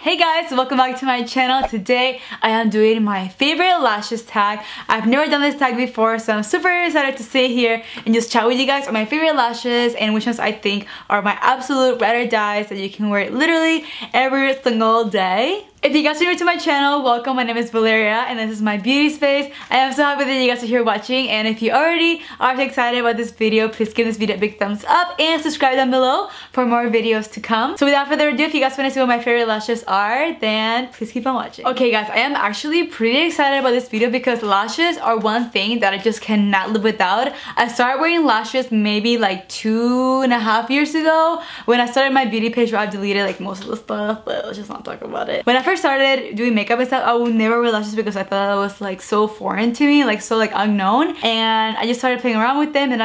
Hey guys, welcome back to my channel. Today I am doing my favorite lashes tag. I've never done this tag before, so I'm super excited to sit here and just chat with you guys on my favorite lashes and which ones I think are my absolute ride or dies that you can wear literally every single day. If you guys are new to my channel, welcome. My name is Valeria and this is my beauty space. I am so happy that you guys are here watching, and if you already are so excited about this video, please give this video a big thumbs up and subscribe down below for more videos to come. So without further ado, if you guys want to see what my favorite lashes are, then please keep on watching. Okay guys, I am actually pretty excited about this video because lashes are one thing that I just cannot live without. I started wearing lashes maybe like 2.5 years ago when I started my beauty page where I've deleted like most of the stuff, but let's just not talk about it. When I first started doing makeup and stuff, I would never wear lashes because I thought it was like so foreign to me, like so like unknown, and I just started playing around with them, and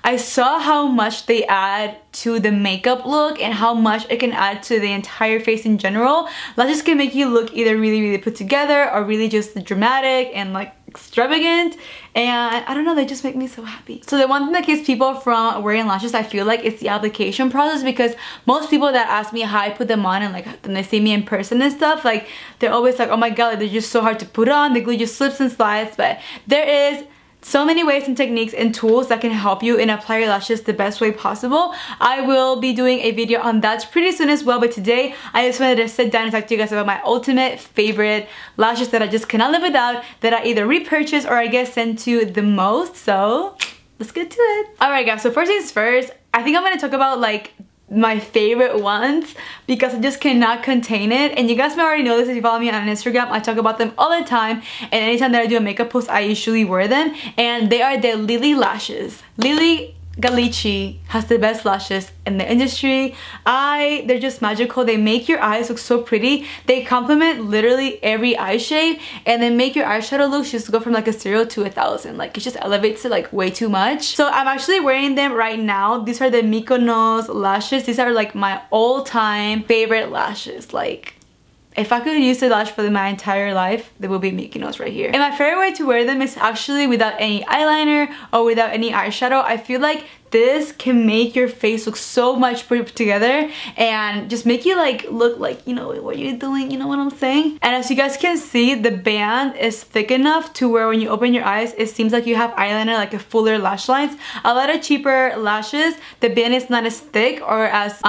I saw how much they add to the makeup look and how much it can add to the entire face in general. Lashes can make you look either really put together or really just dramatic and like extravagant, and I don't know, they just make me so happy. So the one thing that keeps people from wearing lashes, I feel like, it's the application process, because most people that ask me how I put them on and like when they see me in person and stuff, like they're always like, oh my god, they're just so hard to put on, the glue just slips and slides. But there is so many ways and techniques and tools that can help you and apply your lashes the best way possible. I will be doing a video on that pretty soon as well, but today I just wanted to sit down and talk to you guys about my ultimate favorite lashes that I just cannot live without, that I either repurchase or I get sent to the most. So let's get to it. Alright guys, so first things first, I think I'm going to talk about like my favorite ones because I just cannot contain it, and you guys may already know this if you follow me on Instagram. I talk about them all the time, and anytime that I do a makeup post I usually wear them, and they are the Lily lashes. Lily Galici has the best lashes in the industry. They're just magical. They make your eyes look so pretty. They complement literally every eye shape, and they make your eyeshadow look just go from like a 0 to 1,000. Like it just elevates it like way too much. So I'm actually wearing them right now. These are the Mykonos lashes. These are like my all-time favorite lashes. Like, if I could use a lash for my entire life, they will be Mykonos right here. And my favorite way to wear them is actually without any eyeliner or without any eyeshadow. I feel like this can make your face look so much put together and just make you like look like, you know what you're doing, you know what I'm saying? And as you guys can see, the band is thick enough to where when you open your eyes, it seems like you have eyeliner, like a fuller lash lines. A lot of cheaper lashes, the band is not as thick or as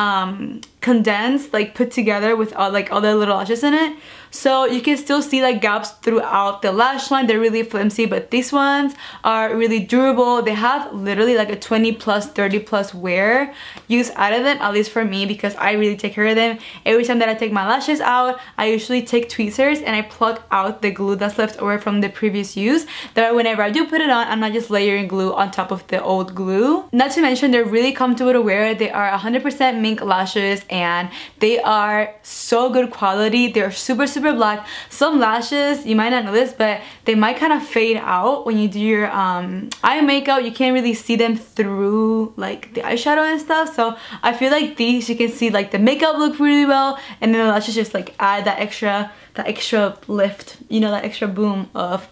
condensed, like put together with all the little lashes in it. So you can still see like gaps throughout the lash line. They're really flimsy, but these ones are really durable. They have literally like a 20+, 30+ wear use out of them, at least for me, because I really take care of them. Every time that I take my lashes out, I usually take tweezers and I pluck out the glue that's left over from the previous use. That way whenever I do put it on, I'm not just layering glue on top of the old glue. Not to mention, they're really comfortable to wear. They are 100% mink lashes and they are so good quality. They're super black. Some lashes, you might not know this, but they might kind of fade out when you do your eye makeup. You can't really see them through like the eyeshadow and stuff. So I feel like these, you can see like the makeup look really well, and then the lashes just like add that extra lift, you know, that extra boom of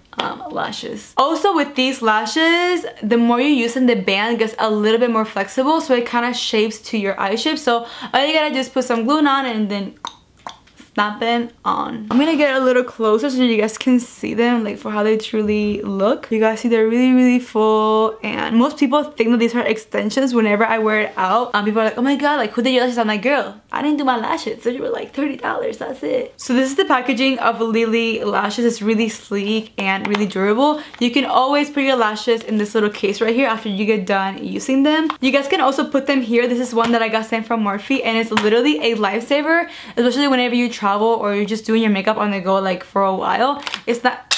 lashes. Also with these lashes, the more you use them, the band gets a little bit more flexible, so it kind of shapes to your eye shape. So all you gotta do is put some glue on and then snap it on. I'm gonna get a little closer so you guys can see them like for how they truly look. You guys see they're really full, and most people think that these are extensions whenever I wear it out. People are like, oh my god, like who did your lashes? I'm like, girl, I didn't do my lashes. So you were like $30, that's it. So this is the packaging of Lily lashes. It's really sleek and really durable. You can always put your lashes in this little case right here after you get done using them. You guys can also put them here. This is one that I got sent from Morphe, and it's literally a lifesaver, especially whenever you travel or you're just doing your makeup on the go like for a while. It's not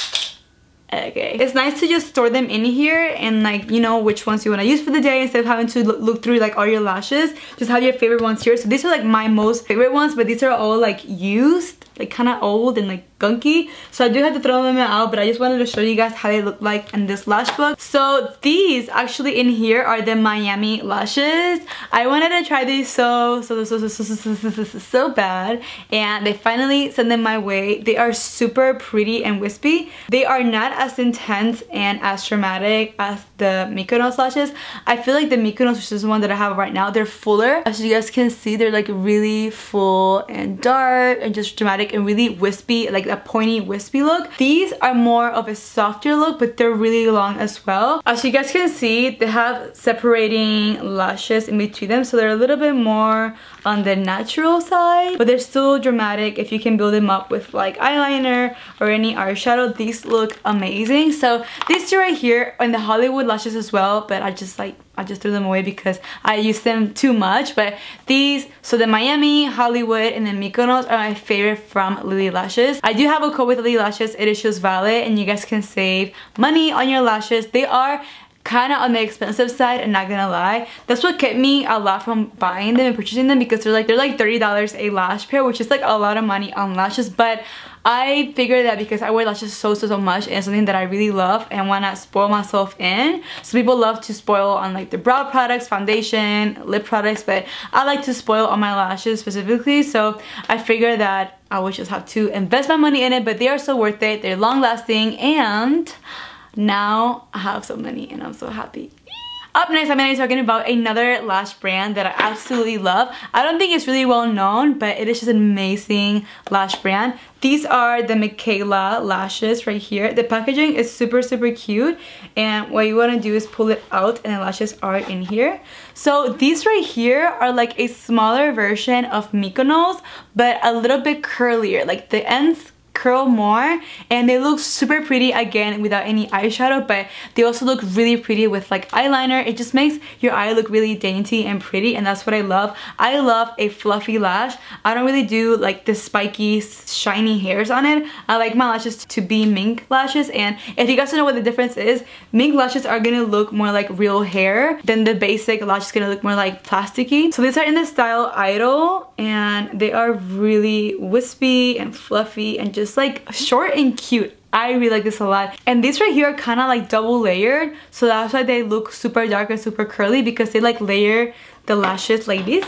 okay. It's nice to just store them in here and like, you know, which ones you want to use for the day instead of having to look through like all your lashes. Just have your favorite ones here. So these are like my most favorite ones, but these are all like used, like kind of old and like gunky, so I do have to throw them out, but I just wanted to show you guys how they look like in this lash book. So these actually in here are the Miami lashes. I wanted to try these so bad, and they finally sent them my way. They are super pretty and wispy. They are not as intense and as dramatic as the Mykonos lashes. I feel like the Mykonos, which is the one that I have right now, they're fuller. As you guys can see, they're like really full and dark and just dramatic and really wispy, like a pointy wispy look. These are more of a softer look, but they're really long as well. As you guys can see, they have separating lashes in between them, so they're a little bit more on the natural side, but they're still dramatic. If you can build them up with like eyeliner or any eyeshadow, these look amazing. So these two right here are in the Hollywood lashes as well, but I just threw them away because I used them too much. But these, so the Miami, Hollywood, and the Mykonos are my favorite from Lily Lashes. I do have a code with Lily Lashes. It issues Vale, and you guys can save money on your lashes. They are kind of on the expensive side, and not gonna lie, that's what kept me a lot from buying them and purchasing them, because they're like $30 a lash pair, which is like a lot of money on lashes. But I figured that because I wear lashes so much, and it's something that I really love and want to spoil myself in. So people love to spoil on like the brow products, foundation, lip products, but I like to spoil on my lashes specifically. So I figured that I would just have to invest my money in it, but they are so worth it. They're long lasting, and now I have so many and I'm so happy. Up next, I'm going to be talking about another lash brand that I absolutely love. I don't think it's really well known, but it is just an amazing lash brand. These are the Michaela Lashes right here. The packaging is super cute, and what you want to do is pull it out and the lashes are in here. So these right here are like a smaller version of Mykonos, but a little bit curlier. Like the ends curl more, and they look super pretty again without any eyeshadow, but they also look really pretty with like eyeliner. It just makes your eye look really dainty and pretty, and that's what I love. I love a fluffy lash. I don't really do like the spiky shiny hairs on it. I like my lashes to be mink lashes, and if you guys don't know what the difference is, mink lashes are gonna look more like real hair than the basic lash is gonna look more like plasticky. So these are in the style Idol, and they are really wispy and fluffy and just like short and cute. I really like this a lot. And these right here are kind of like double layered, so that's why they look super dark and super curly, because they like layer the lashes like this,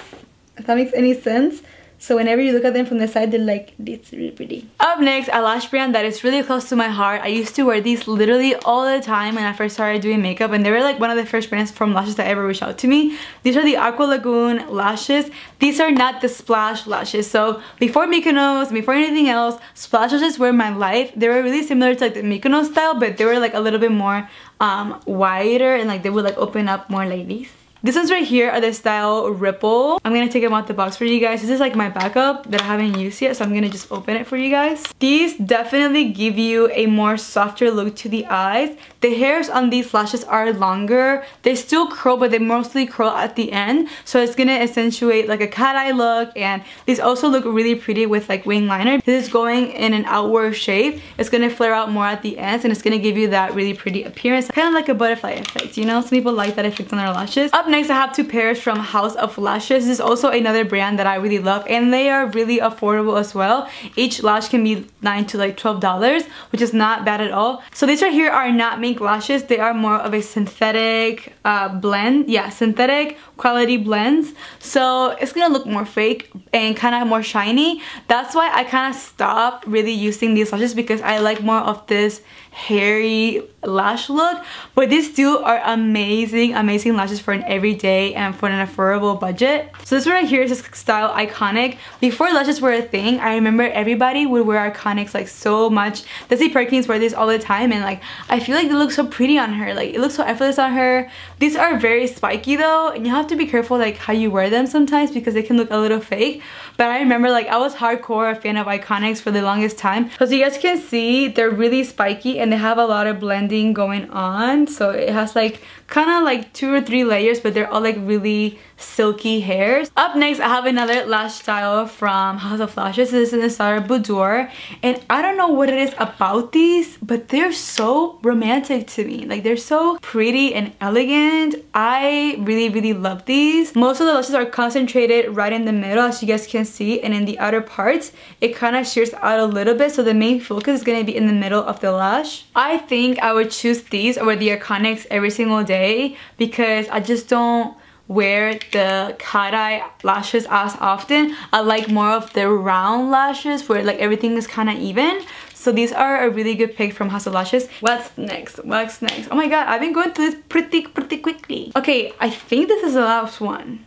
if that makes any sense. So whenever you look at them from the side, they're like this, really pretty. Up next, a lash brand that is really close to my heart. I used to wear these literally all the time when I first started doing makeup, and they were like one of the first brands from lashes that ever reached out to me. These are the Aqua Lagoon lashes. These are not the splash lashes. So before Mykonos, before anything else, splash lashes were my life. They were really similar to like the Mykonos style, but they were like a little bit more wider, and like they would like open up more like this. These ones right here are the style Ripple. I'm gonna take them out the box for you guys. This is like my backup that I haven't used yet, so I'm gonna just open it for you guys. These definitely give you a more softer look to the eyes. The hairs on these lashes are longer. They still curl, but they mostly curl at the end, so it's gonna accentuate like a cat eye look. And these also look really pretty with like wing liner. This is going in an outward shape. It's gonna flare out more at the ends, and it's gonna give you that really pretty appearance, kind of like a butterfly effect, you know? Some people like that effect on their lashes. Up next, I have two pairs from House of Lashes. This is also another brand that I really love, and they are really affordable as well. Each lash can be $9 to like $12, which is not bad at all. So these right here are not mink lashes. They are more of a synthetic blend. Yeah, synthetic quality blends. So it's gonna look more fake and kind of more shiny. That's why I kind of stopped really using these lashes, because I like more of this hairy lash look. But these two are amazing lashes for an everyday and for an affordable budget. So this one right here is this style Iconic. Before lashes were a thing, I remember everybody would wear Iconics like so much. Desi Perkins wear this all the time, and like I feel like they look so pretty on her. Like it looks so effortless on her. These are very spiky though, and you have to be careful like how you wear them sometimes, because they can look a little fake. But I remember like I was hardcore a fan of Iconics for the longest time. So as you guys can see, they're really spiky and they have a lot of blending going on. So it has like kind of like 2 or 3 layers, but they're all like really silky hairs. Up next, I have another lash style from House of Lashes. This is in the style Boudoir, and I don't know what it is about these, but they're so romantic to me. Like they're so pretty and elegant. I really love these. Most of the lashes are concentrated right in the middle, as you guys can see, and in the outer parts it kind of shears out a little bit, so the main focus is going to be in the middle of the lash. I think I would choose these over the Iconics every single day, because I just don't wear the cat-eye lashes as often. I like more of the round lashes where like everything is kind of even. So these are a really good pick from House of Lashes. What's next? What's next? Oh my god, I've been going through this pretty quickly. Okay, I think this is the last one.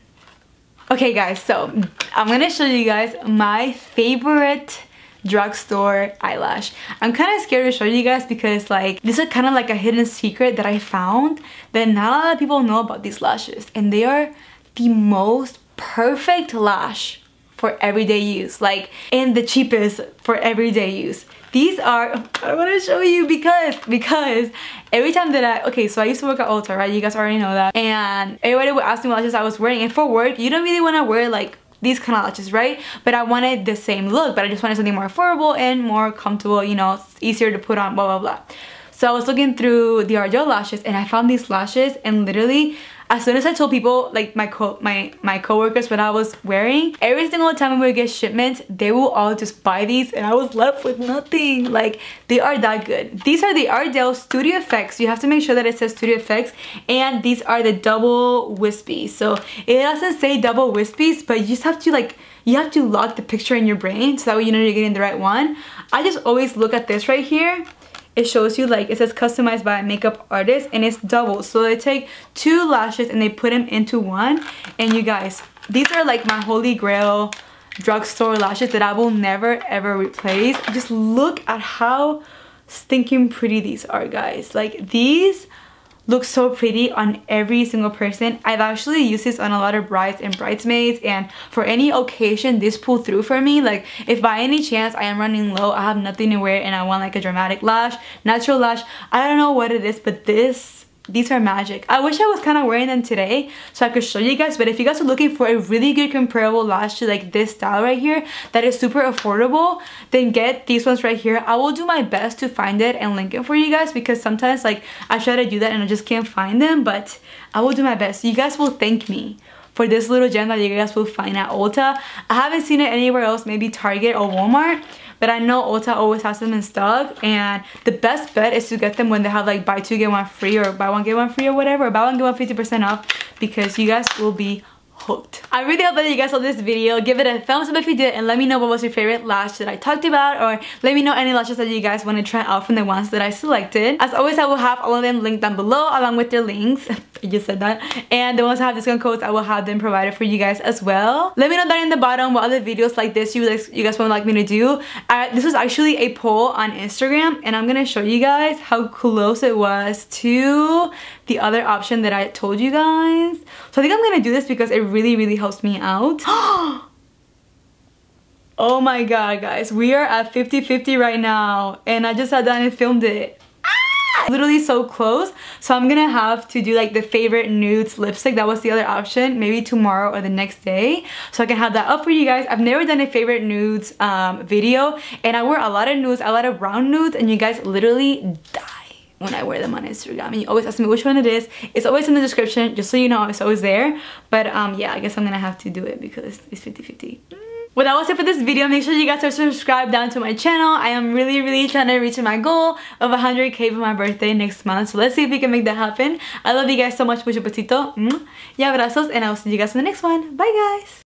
Okay guys, so I'm gonna show you guys my favorite drugstore eyelash. I'm kind of scared to show you guys because like this is kind of like a hidden secret that I found that not a lot of people know about these lashes, and they are the most perfect lash for everyday use, like, and the cheapest for everyday use. These are, I want to show you because every time that okay, so I used to work at Ulta, right? You guys already know that. And everybody would ask me what lashes I was wearing. And for work, you don't really want to wear like these kind of lashes, right? But I wanted the same look, but I just wanted something more affordable and more comfortable, you know, easier to put on, blah, blah, blah. So I was looking through the Ardell lashes and I found these lashes, and literally as soon as I told people, like my coworkers, what I was wearing, every single time we would get shipments, they will all just buy these and I was left with nothing. Like, they are that good. These are the Ardell Studio Effects. You have to make sure that it says Studio Effects, and these are the double wispies. So it doesn't say double wispies, but you just have to like, you have to lock the picture in your brain so that way you know you're getting the right one. I just always look at this right here. It shows you like, it says customized by a makeup artist, and it's double. So they take 2 lashes and they put them into one. And you guys, these are like my holy grail drugstore lashes that I will never ever replace. Just look at how stinking pretty these are, guys. Like, these look so pretty on every single person. I've actually used this on a lot of brides and bridesmaids, and for any occasion this pulled through for me. Like, if by any chance I am running low, I have nothing to wear and I want like a dramatic lash, natural lash, I don't know what it is, but these are magic. I wish I was kind of wearing them today so I could show you guys, but if you guys are looking for a really good comparable lash to like this style right here that is super affordable, then get these ones right here. I will do my best to find it and link it for you guys, because sometimes like I try to do that and I just can't find them, but I will do my best. You guys will thank me for this little gem that you guys will find at Ulta. I haven't seen it anywhere else, maybe Target or Walmart, but I know Ulta always has them in stock, and the best bet is to get them when they have like buy 2 get 1 free, or buy 1 get 1 free, or whatever, or buy 1 get 1 50% off, because you guys will be hooked. I really hope that you guys saw this video. Give it a thumbs up if you did, and let me know what was your favorite lash that I talked about, or let me know any lashes that you guys want to try out from the ones that I selected. As always, I will have all of them linked down below along with their links. I just said that. And the ones that have discount codes, I will have them provided for you guys as well. Let me know down in the bottom what other videos like this you guys would like me to do. This was actually a poll on Instagram, and I'm gonna show you guys how close it was to the other option that I told you guys. So I think I'm gonna do this because it really helps me out. Oh my god, guys, we are at 50-50 right now, and I just sat down and filmed it. Literally so close. So I'm gonna have to do like the favorite nudes lipstick. That was the other option, maybe tomorrow or the next day, so I can have that up for you guys. I've never done a favorite nudes video, and I wear a lot of nudes, a lot of brown nudes, and you guys literally die when I wear them on Instagram. And you always ask me which one it is. It's always in the description, just so you know. It's always there. But yeah, I guess I'm gonna have to do it because it's 50-50. Well, that was it for this video. Make sure you guys are subscribed down to my channel. I am really trying to reach my goal of 100K for my birthday next month. So let's see if we can make that happen. I love you guys so much. Mucho besito. Y abrazos. And I will see you guys in the next one. Bye, guys.